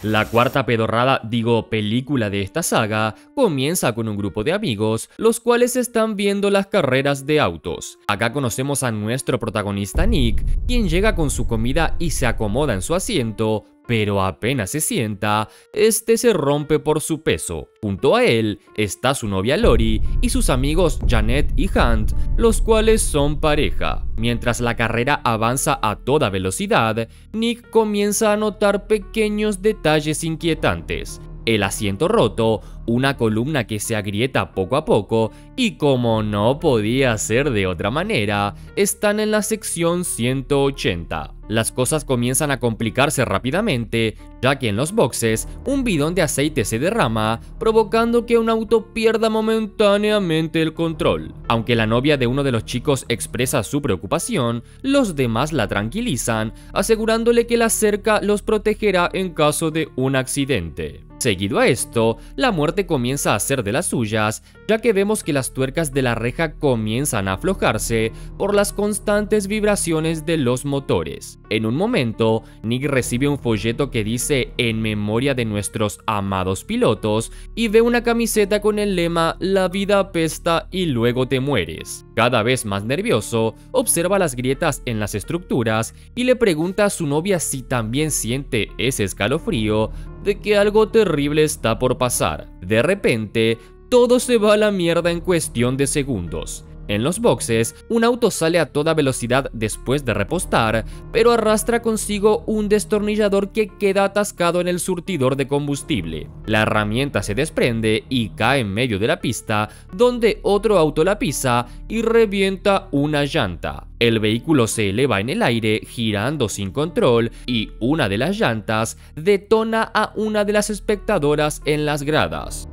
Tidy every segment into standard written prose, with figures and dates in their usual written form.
La cuarta película de esta saga comienza con un grupo de amigos, los cuales están viendo las carreras de autos. Acá conocemos a nuestro protagonista Nick, quien llega con su comida y se acomoda en su asiento, pero apenas se sienta, este se rompe por su peso. Junto a él está su novia Lori y sus amigos Janet y Hunt, los cuales son pareja. Mientras la carrera avanza a toda velocidad, Nick comienza a notar pequeños detalles inquietantes. El asiento roto, una columna que se agrieta poco a poco y, como no podía ser de otra manera, están en la sección 180. Las cosas comienzan a complicarse rápidamente, ya que en los boxes un bidón de aceite se derrama, provocando que un auto pierda momentáneamente el control. Aunque la novia de uno de los chicos expresa su preocupación, los demás la tranquilizan, asegurándole que la cerca los protegerá en caso de un accidente. Seguido a esto, la muerte comienza a hacer de las suyas, ya que vemos que las tuercas de la reja comienzan a aflojarse por las constantes vibraciones de los motores. En un momento, Nick recibe un folleto que dice "En memoria de nuestros amados pilotos" y ve una camiseta con el lema "La vida apesta y luego te mueres". Cada vez más nervioso, observa las grietas en las estructuras y le pregunta a su novia si también siente ese escalofrío de que algo terrible está por pasar. De repente, todo se va a la mierda en cuestión de segundos. En los boxes, un auto sale a toda velocidad después de repostar, pero arrastra consigo un destornillador que queda atascado en el surtidor de combustible. La herramienta se desprende y cae en medio de la pista, donde otro auto la pisa y revienta una llanta. El vehículo se eleva en el aire girando sin control y una de las llantas detona a una de las espectadoras en las gradas.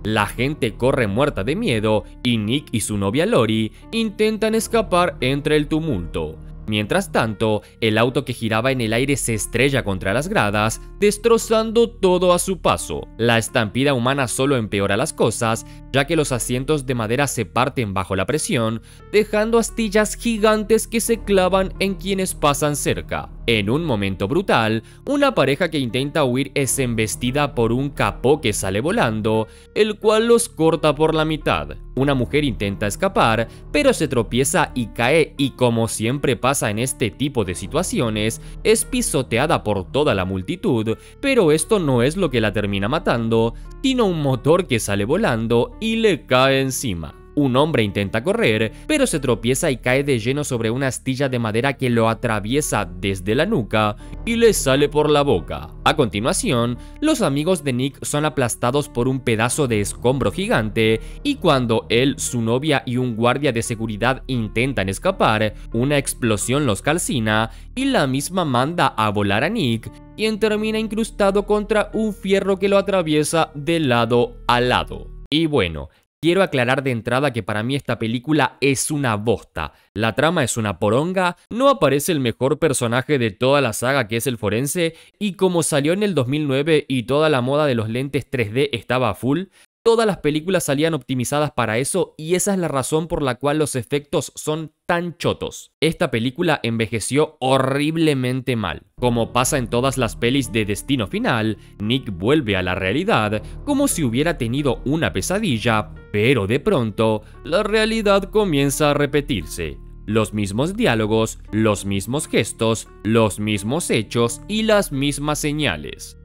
La gente corre muerta de miedo y Nick y su novia Lori intentan escapar entre el tumulto. Mientras tanto, el auto que giraba en el aire se estrella contra las gradas, destrozando todo a su paso. La estampida humana solo empeora las cosas, ya que los asientos de madera se parten bajo la presión, dejando astillas gigantes que se clavan en quienes pasan cerca. En un momento brutal, una pareja que intenta huir es embestida por un capó que sale volando, el cual los corta por la mitad. Una mujer intenta escapar, pero se tropieza y cae, y como siempre pasa en este tipo de situaciones, es pisoteada por toda la multitud, pero esto no es lo que la termina matando, sino un motor que sale volando y le cae encima. Un hombre intenta correr, pero se tropieza y cae de lleno sobre una astilla de madera que lo atraviesa desde la nuca y le sale por la boca. A continuación, los amigos de Nick son aplastados por un pedazo de escombro gigante y cuando él, su novia y un guardia de seguridad intentan escapar, una explosión los calcina y la misma manda a volar a Nick, quien termina incrustado contra un fierro que lo atraviesa de lado a lado. Y bueno, quiero aclarar de entrada que para mí esta película es una bosta. La trama es una poronga, no aparece el mejor personaje de toda la saga, que es el forense, y como salió en el 2009 y toda la moda de los lentes 3D estaba a full, todas las películas salían optimizadas para eso y esa es la razón por la cual los efectos son tan chotos. Esta película envejeció horriblemente mal. Como pasa en todas las pelis de Destino Final, Nick vuelve a la realidad como si hubiera tenido una pesadilla, pero de pronto la realidad comienza a repetirse. Los mismos diálogos, los mismos gestos, los mismos hechos y las mismas señales.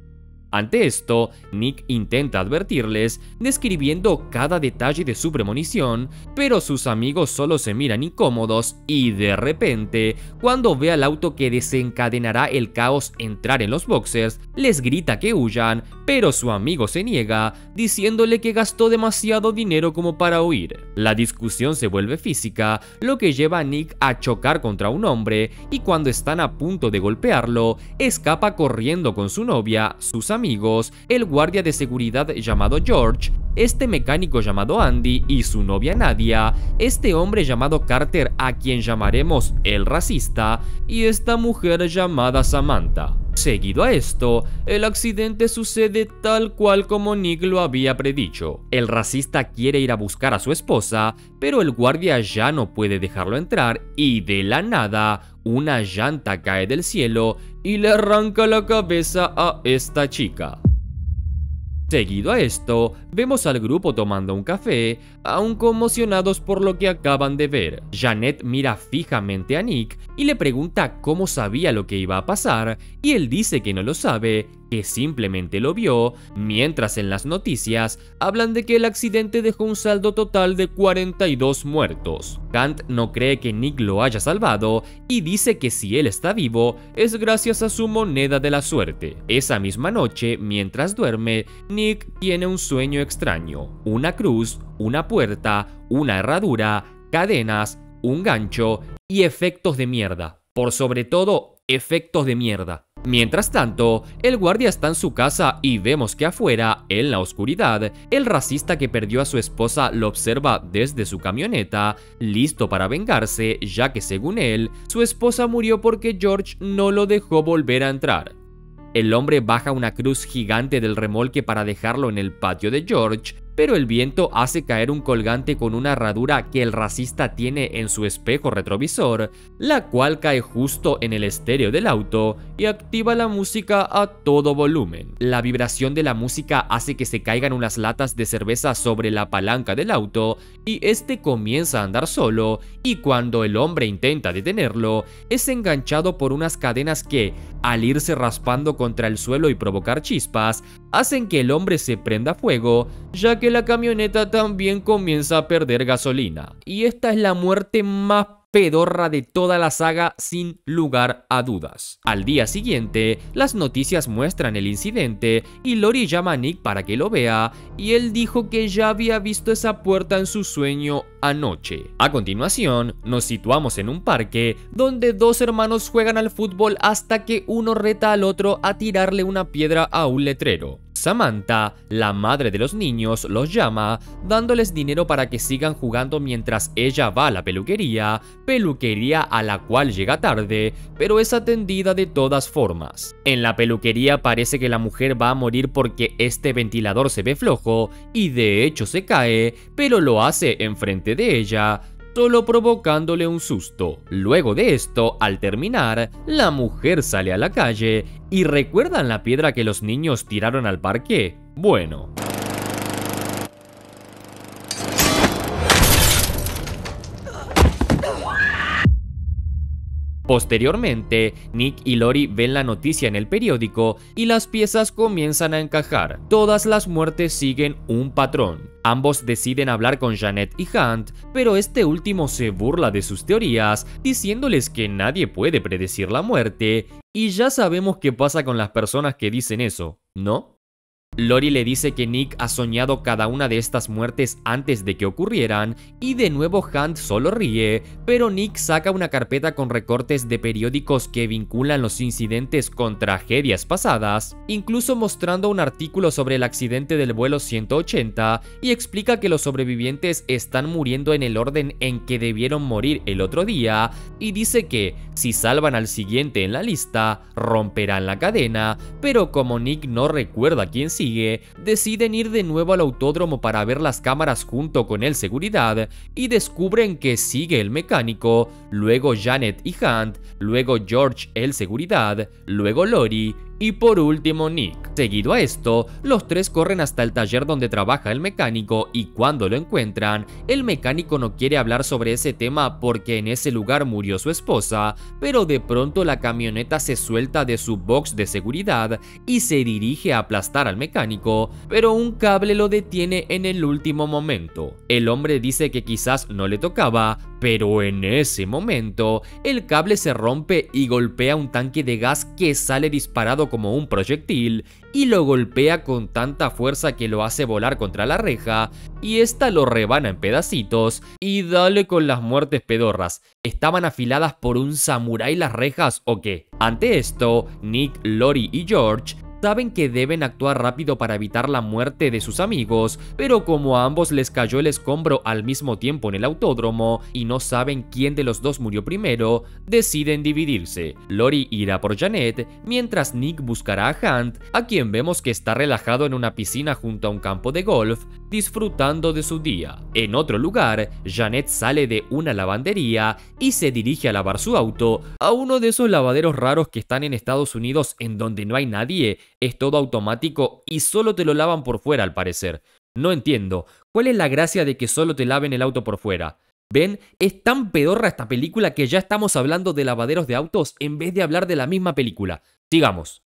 Ante esto, Nick intenta advertirles, describiendo cada detalle de su premonición, pero sus amigos solo se miran incómodos y de repente, cuando ve al auto que desencadenará el caos entrar en los boxers, les grita que huyan, pero su amigo se niega, diciéndole que gastó demasiado dinero como para huir. La discusión se vuelve física, lo que lleva a Nick a chocar contra un hombre y cuando están a punto de golpearlo, escapa corriendo con su novia, sus amigos, el guardia de seguridad llamado George, este mecánico llamado Andy y su novia Nadia, este hombre llamado Carter a quien llamaremos el racista y esta mujer llamada Samantha. Seguido a esto, el accidente sucede tal cual como Nick lo había predicho. El racista quiere ir a buscar a su esposa, pero el guardia ya no puede dejarlo entrar y de la nada, una llanta cae del cielo y le arranca la cabeza a esta chica. Seguido a esto, vemos al grupo tomando un café, aún conmocionados por lo que acaban de ver. Janet mira fijamente a Nick y le pregunta cómo sabía lo que iba a pasar, y él dice que no lo sabe, que simplemente lo vio, mientras en las noticias hablan de que el accidente dejó un saldo total de 42 muertos. Hunt no cree que Nick lo haya salvado y dice que si él está vivo es gracias a su moneda de la suerte. Esa misma noche, mientras duerme, Nick tiene un sueño extraño: una cruz, una puerta, una herradura, cadenas, un gancho y efectos de mierda. Por sobre todo, efectos de mierda. Mientras tanto, el guardia está en su casa y vemos que afuera, en la oscuridad, el racista que perdió a su esposa lo observa desde su camioneta, listo para vengarse, ya que según él, su esposa murió porque George no lo dejó volver a entrar. El hombre baja una cruz gigante del remolque para dejarlo en el patio de George, pero el viento hace caer un colgante con una herradura que el racista tiene en su espejo retrovisor, la cual cae justo en el estéreo del auto y activa la música a todo volumen. La vibración de la música hace que se caigan unas latas de cerveza sobre la palanca del auto y este comienza a andar solo, y cuando el hombre intenta detenerlo, es enganchado por unas cadenas que, al irse raspando contra el suelo y provocar chispas, hacen que el hombre se prenda fuego, ya que la camioneta también comienza a perder gasolina. Y esta es la muerte más pedorra de toda la saga, sin lugar a dudas. Al día siguiente, las noticias muestran el incidente y Lori llama a Nick para que lo vea, y él dijo que ya había visto esa puerta en su sueño anoche. A continuación, nos situamos en un parque donde dos hermanos juegan al fútbol hasta que uno reta al otro a tirarle una piedra a un letrero. Samantha, la madre de los niños, los llama, dándoles dinero para que sigan jugando mientras ella va a la peluquería a la cual llega tarde, pero es atendida de todas formas. En la peluquería parece que la mujer va a morir porque este ventilador se ve flojo y de hecho se cae, pero lo hace enfrente de ella, solo provocándole un susto. Luego de esto, al terminar, la mujer sale a la calle y ¿recuerdan la piedra que los niños tiraron al parque? Bueno. Posteriormente, Nick y Lori ven la noticia en el periódico y las piezas comienzan a encajar. Todas las muertes siguen un patrón. Ambos deciden hablar con Janet y Hunt, pero este último se burla de sus teorías, diciéndoles que nadie puede predecir la muerte, y ya sabemos qué pasa con las personas que dicen eso, ¿no? Lori le dice que Nick ha soñado cada una de estas muertes antes de que ocurrieran, y de nuevo Hunt solo ríe, pero Nick saca una carpeta con recortes de periódicos que vinculan los incidentes con tragedias pasadas, incluso mostrando un artículo sobre el accidente del vuelo 180, y explica que los sobrevivientes están muriendo en el orden en que debieron morir el otro día, y dice que, si salvan al siguiente en la lista, romperán la cadena, pero como Nick no recuerda quién sigue, deciden ir de nuevo al autódromo para ver las cámaras junto con el seguridad y descubren que sigue el mecánico, luego Janet y Hunt, luego George el seguridad, luego Lori y por último Nick. Seguido a esto, los tres corren hasta el taller donde trabaja el mecánico y cuando lo encuentran, el mecánico no quiere hablar sobre ese tema porque en ese lugar murió su esposa, pero de pronto la camioneta se suelta de su box de seguridad y se dirige a aplastar al mecánico, pero un cable lo detiene en el último momento. El hombre dice que quizás no le tocaba, pero en ese momento, el cable se rompe y golpea un tanque de gas que sale disparado como un proyectil y lo golpea con tanta fuerza que lo hace volar contra la reja y esta lo rebana en pedacitos y dale con las muertes pedorras. ¿Estaban afiladas por un samurái las rejas o qué? Ante esto, Nick, Lori y George saben que deben actuar rápido para evitar la muerte de sus amigos, pero como a ambos les cayó el escombro al mismo tiempo en el autódromo y no saben quién de los dos murió primero, deciden dividirse. Lori irá por Janet, mientras Nick buscará a Hunt, a quien vemos que está relajado en una piscina junto a un campo de golf, disfrutando de su día. En otro lugar, Janet sale de una lavandería y se dirige a lavar su auto, a uno de esos lavaderos raros que están en Estados Unidos en donde no hay nadie, es todo automático y solo te lo lavan por fuera al parecer. No entiendo, ¿cuál es la gracia de que solo te laven el auto por fuera? ¿Ven? Es tan pedorra esta película que ya estamos hablando de lavaderos de autos en vez de hablar de la misma película. Sigamos.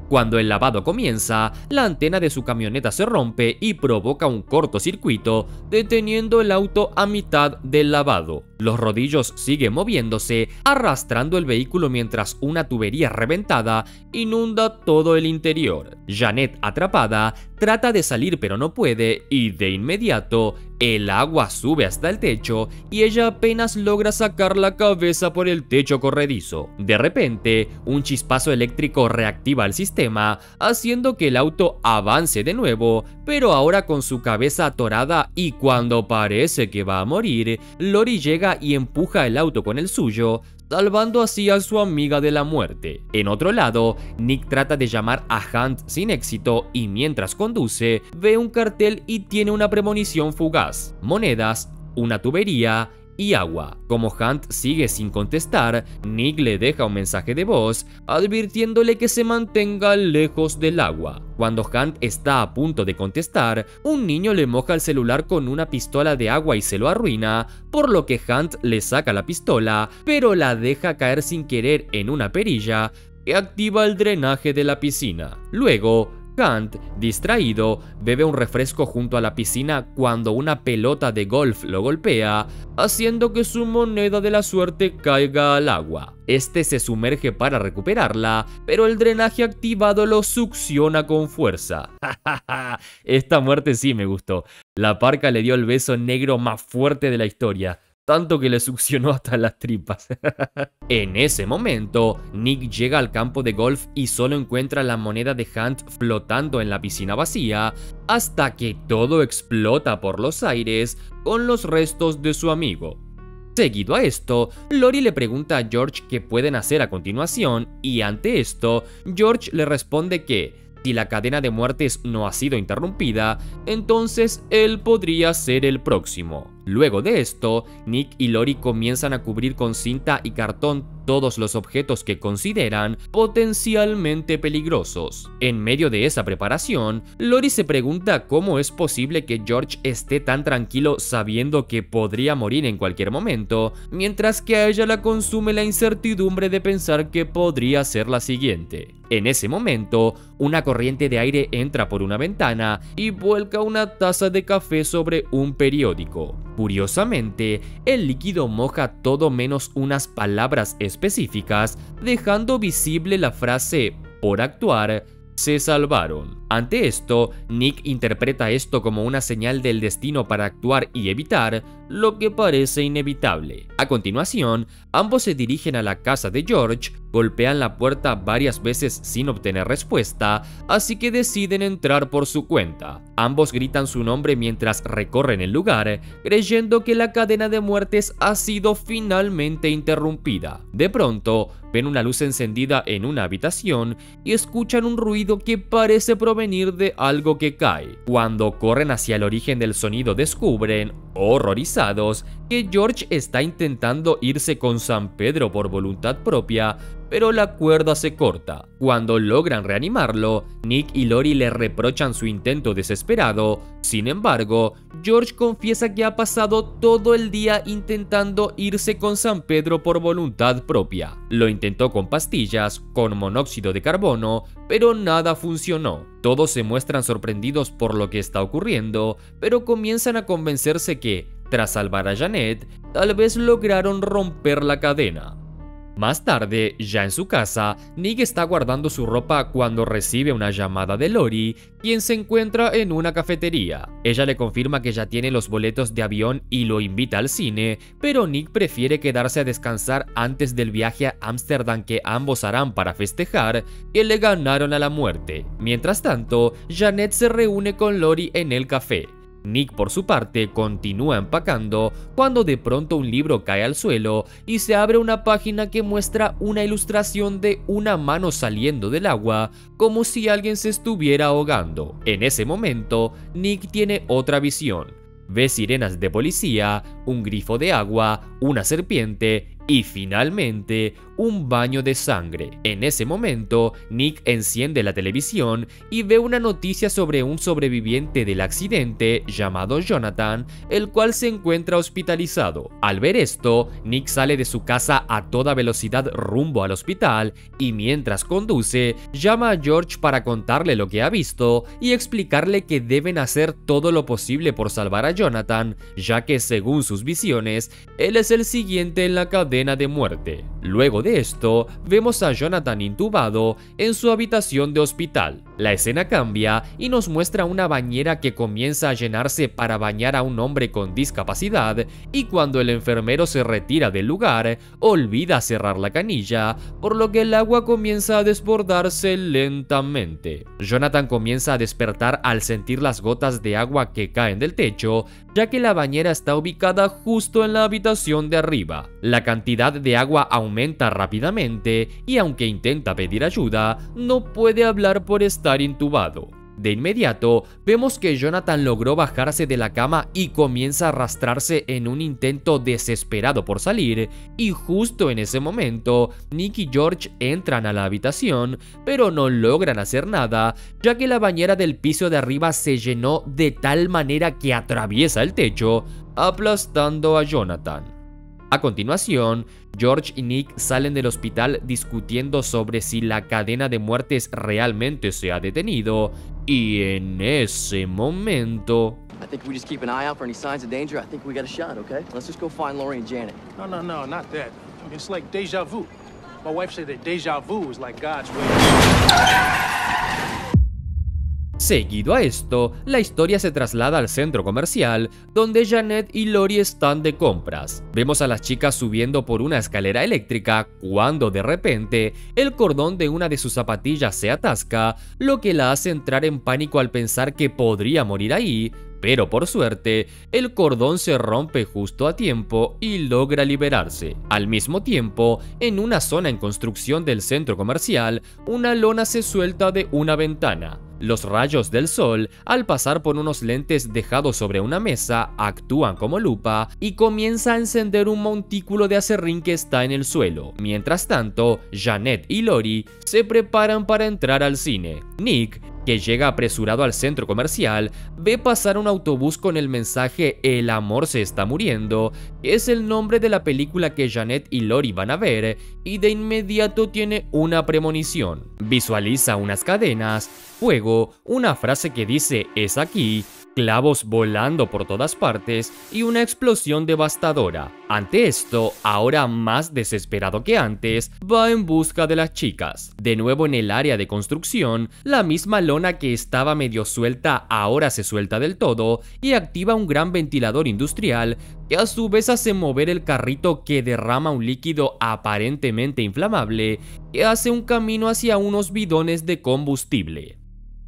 Cuando el lavado comienza, la antena de su camioneta se rompe y provoca un cortocircuito, deteniendo el auto a mitad del lavado. Los rodillos siguen moviéndose, arrastrando el vehículo mientras una tubería reventada inunda todo el interior. Janet, atrapada, trata de salir pero no puede y de inmediato el agua sube hasta el techo y ella apenas logra sacar la cabeza por el techo corredizo. De repente, un chispazo eléctrico reactiva el sistema, haciendo que el auto avance de nuevo, pero ahora con su cabeza atorada y cuando parece que va a morir, Lori llega y empuja el auto con el suyo, salvando así a su amiga de la muerte. En otro lado, Nick trata de llamar a Hunt sin éxito y mientras conduce, ve un cartel y tiene una premonición fugaz: monedas, una tubería y agua. Como Hunt sigue sin contestar, Nick le deja un mensaje de voz advirtiéndole que se mantenga lejos del agua. Cuando Hunt está a punto de contestar, un niño le moja el celular con una pistola de agua y se lo arruina, por lo que Hunt le saca la pistola, pero la deja caer sin querer en una perilla que activa el drenaje de la piscina. Luego, Hunt, distraído, bebe un refresco junto a la piscina cuando una pelota de golf lo golpea, haciendo que su moneda de la suerte caiga al agua. Este se sumerge para recuperarla, pero el drenaje activado lo succiona con fuerza. Esta muerte sí me gustó. La parca le dio el beso negro más fuerte de la historia, tanto que le succionó hasta las tripas. En ese momento, Nick llega al campo de golf y solo encuentra la moneda de Hunt flotando en la piscina vacía, hasta que todo explota por los aires con los restos de su amigo. Seguido a esto, Lori le pregunta a George qué pueden hacer a continuación y ante esto, George le responde que si la cadena de muertes no ha sido interrumpida, entonces él podría ser el próximo. Luego de esto, Nick y Lori comienzan a cubrir con cinta y cartón todos los objetos que consideran potencialmente peligrosos. En medio de esa preparación, Lori se pregunta cómo es posible que George esté tan tranquilo sabiendo que podría morir en cualquier momento, mientras que a ella la consume la incertidumbre de pensar que podría ser la siguiente. En ese momento, una corriente de aire entra por una ventana y vuelca una taza de café sobre un periódico. Curiosamente, el líquido moja todo menos unas palabras específicas, dejando visible la frase "por actuar, se salvaron". Ante esto, Nick interpreta esto como una señal del destino para actuar y evitar lo que parece inevitable. A continuación, ambos se dirigen a la casa de George, golpean la puerta varias veces sin obtener respuesta, así que deciden entrar por su cuenta. Ambos gritan su nombre mientras recorren el lugar, creyendo que la cadena de muertes ha sido finalmente interrumpida. De pronto, ven una luz encendida en una habitación y escuchan un ruido que parece provenir de algo que cae. Cuando corren hacia el origen del sonido, descubren, horrorizados, que George está intentando irse con San Pedro por voluntad propia, pero la cuerda se corta. Cuando logran reanimarlo, Nick y Lori le reprochan su intento desesperado. Sin embargo, George confiesa que ha pasado todo el día intentando irse con San Pedro por voluntad propia. Lo intentó con pastillas, con monóxido de carbono, pero nada funcionó. Todos se muestran sorprendidos por lo que está ocurriendo, pero comienzan a convencerse que, tras salvar a Janet, tal vez lograron romper la cadena. Más tarde, ya en su casa, Nick está guardando su ropa cuando recibe una llamada de Lori, quien se encuentra en una cafetería. Ella le confirma que ya tiene los boletos de avión y lo invita al cine, pero Nick prefiere quedarse a descansar antes del viaje a Ámsterdam que ambos harán para festejar que le ganaron a la muerte. Mientras tanto, Janet se reúne con Lori en el café. Nick, por su parte, continúa empacando cuando de pronto un libro cae al suelo y se abre una página que muestra una ilustración de una mano saliendo del agua como si alguien se estuviera ahogando. En ese momento, Nick tiene otra visión. Ve sirenas de policía, un grifo de agua, una serpiente y finalmente un baño de sangre. En ese momento, Nick enciende la televisión y ve una noticia sobre un sobreviviente del accidente llamado Jonathan, el cual se encuentra hospitalizado. Al ver esto, Nick sale de su casa a toda velocidad rumbo al hospital y mientras conduce, llama a George para contarle lo que ha visto y explicarle que deben hacer todo lo posible por salvar a Jonathan, ya que según sus visiones, él es el siguiente en la cadena de muerte. Luego de esto, vemos a Jonathan intubado en su habitación de hospital. La escena cambia y nos muestra una bañera que comienza a llenarse para bañar a un hombre con discapacidad y cuando el enfermero se retira del lugar, olvida cerrar la canilla, por lo que el agua comienza a desbordarse lentamente. Jonathan comienza a despertar al sentir las gotas de agua que caen del techo, ya que la bañera está ubicada justo en la habitación de arriba. La cantidad de agua aumenta rápidamente y aunque intenta pedir ayuda, no puede hablar por estar intubado. De inmediato, vemos que Jonathan logró bajarse de la cama y comienza a arrastrarse en un intento desesperado por salir, y justo en ese momento, Nick y George entran a la habitación, pero no logran hacer nada, ya que la bañera del piso de arriba se llenó de tal manera que atraviesa el techo, aplastando a Jonathan. A continuación, George y Nick salen del hospital discutiendo sobre si la cadena de muertes realmente se ha detenido, y en ese momento... I think we just keep an eye out for any signs of danger. I think we got a shot, okay? Let's just go find Lori and Janet. No, not that. I mean, it's like deja vu. My wife said that deja vu is like God's way. Seguido a esto, la historia se traslada al centro comercial, donde Janet y Lori están de compras. Vemos a las chicas subiendo por una escalera eléctrica cuando de repente el cordón de una de sus zapatillas se atasca, lo que la hace entrar en pánico al pensar que podría morir ahí, pero por suerte, el cordón se rompe justo a tiempo y logra liberarse. Al mismo tiempo, en una zona en construcción del centro comercial, una lona se suelta de una ventana. Los rayos del sol, al pasar por unos lentes dejados sobre una mesa, actúan como lupa y comienza a encender un montículo de aserrín que está en el suelo. Mientras tanto, Janet y Lori se preparan para entrar al cine. Nick, que llega apresurado al centro comercial, ve pasar un autobús con el mensaje "El amor se está muriendo", que es el nombre de la película que Janet y Lori van a ver, y de inmediato tiene una premonición. Visualiza unas cadenas, fuego, una frase que dice "es aquí", clavos volando por todas partes y una explosión devastadora. Ante esto, ahora más desesperado que antes, va en busca de las chicas. De nuevo en el área de construcción, la misma lona que estaba medio suelta ahora se suelta del todo y activa un gran ventilador industrial que a su vez hace mover el carrito que derrama un líquido aparentemente inflamable que hace un camino hacia unos bidones de combustible.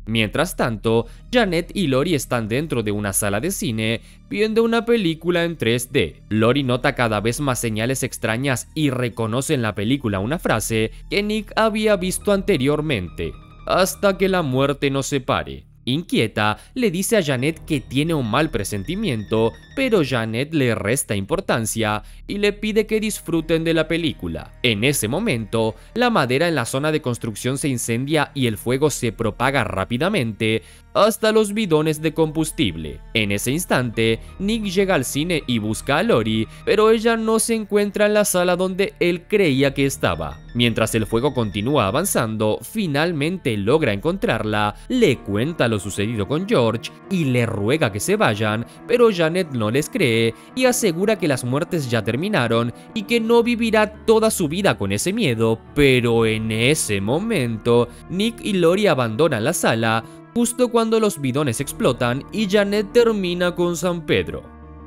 Mientras tanto, Janet y Lori están dentro de una sala de cine viendo una película en 3D. Lori nota cada vez más señales extrañas y reconoce en la película una frase que Nick había visto anteriormente: "hasta que la muerte nos separe". Inquieta, le dice a Janet que tiene un mal presentimiento, pero Janet le resta importancia y le pide que disfruten de la película. En ese momento, la madera en la zona de construcción se incendia y el fuego se propaga rápidamente hasta los bidones de combustible. En ese instante, Nick llega al cine y busca a Lori, pero ella no se encuentra en la sala donde él creía que estaba. Mientras el fuego continúa avanzando, finalmente logra encontrarla, le cuenta lo sucedido con George y le ruega que se vayan, pero Janet no les cree y asegura que las muertes ya terminaron y que no vivirá toda su vida con ese miedo, pero en ese momento, Nick y Lori abandonan la sala justo cuando los bidones explotan y Janet termina con San Pedro.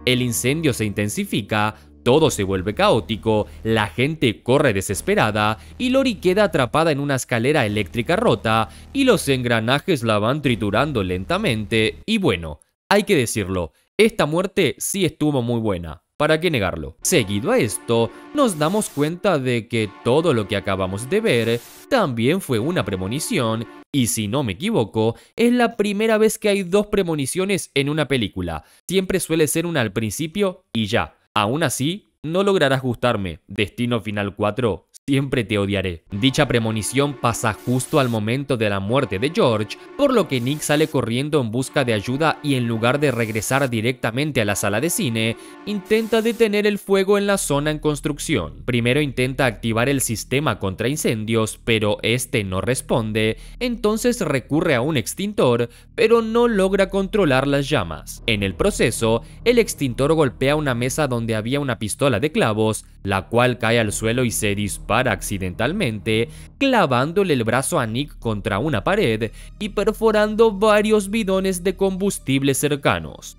El incendio se intensifica, todo se vuelve caótico, la gente corre desesperada y Lori queda atrapada en una escalera eléctrica rota y los engranajes la van triturando lentamente y bueno, hay que decirlo, esta muerte sí estuvo muy buena. ¿Para qué negarlo? Seguido a esto, nos damos cuenta de que todo lo que acabamos de ver también fue una premonición y si no me equivoco, es la primera vez que hay dos premoniciones en una película. Siempre suele ser una al principio y ya. Aún así, no lograrás gustarme. Destino Final 4, siempre te odiaré. Dicha premonición pasa justo al momento de la muerte de George, por lo que Nick sale corriendo en busca de ayuda y en lugar de regresar directamente a la sala de cine, intenta detener el fuego en la zona en construcción. Primero intenta activar el sistema contra incendios, pero este no responde, entonces recurre a un extintor, pero no logra controlar las llamas. En el proceso, el extintor golpea una mesa donde había una pistola de clavos, la cual cae al suelo y se dispara accidentalmente, clavándole el brazo a Nick contra una pared y perforando varios bidones de combustible cercanos.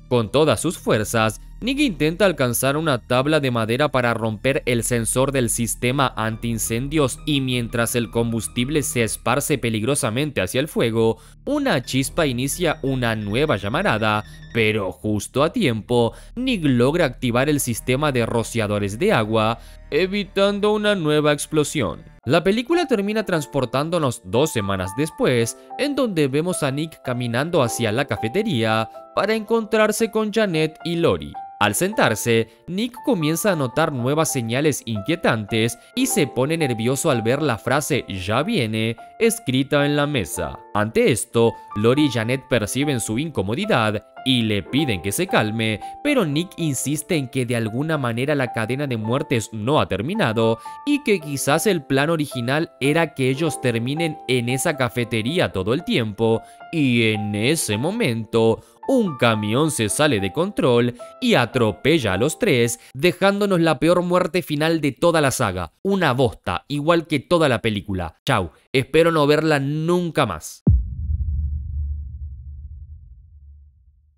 Con todas sus fuerzas, Nick intenta alcanzar una tabla de madera para romper el sensor del sistema antiincendios y mientras el combustible se esparce peligrosamente hacia el fuego, una chispa inicia una nueva llamarada, pero justo a tiempo, Nick logra activar el sistema de rociadores de agua, evitando una nueva explosión. La película termina transportándonos 2 semanas después, en donde vemos a Nick caminando hacia la cafetería para encontrarse con Janet y Lori. Al sentarse, Nick comienza a notar nuevas señales inquietantes y se pone nervioso al ver la frase "ya viene" escrita en la mesa. Ante esto, Lori y Janet perciben su incomodidad y le piden que se calme, pero Nick insiste en que de alguna manera la cadena de muertes no ha terminado y que quizás el plan original era que ellos terminen en esa cafetería todo el tiempo, y en ese momento un camión se sale de control y atropella a los tres, dejándonos la peor muerte final de toda la saga. Una bosta, igual que toda la película. Chau, espero no verla nunca más.